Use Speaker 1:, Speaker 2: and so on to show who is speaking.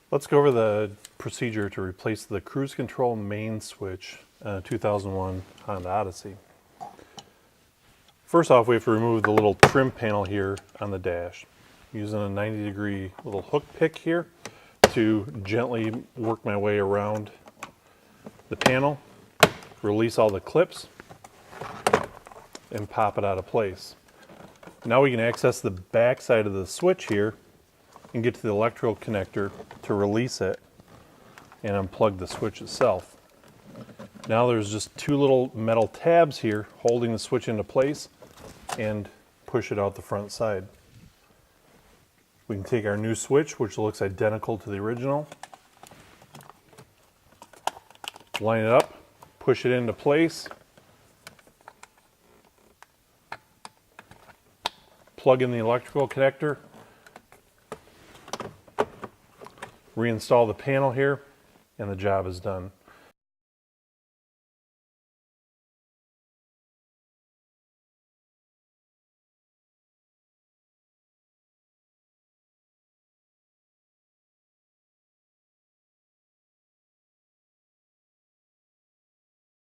Speaker 1: Let's go over the procedure to replace the cruise control main switch in a 2001 Honda Odyssey. First off, we have to remove the little trim panel here on the dash. Using a 90-degree little hook pick here to gently work my way around the panel, release all the clips, and pop it out of place. Now we can access the back side of the switch here and get to the electrical connector to release it and unplug the switch itself. Now there's just two little metal tabs here holding the switch into place and push it out the front side. We can take our new switch, which looks identical to the original, line it up, push it into place, plug in the electrical connector, reinstall the panel here, and the job is done.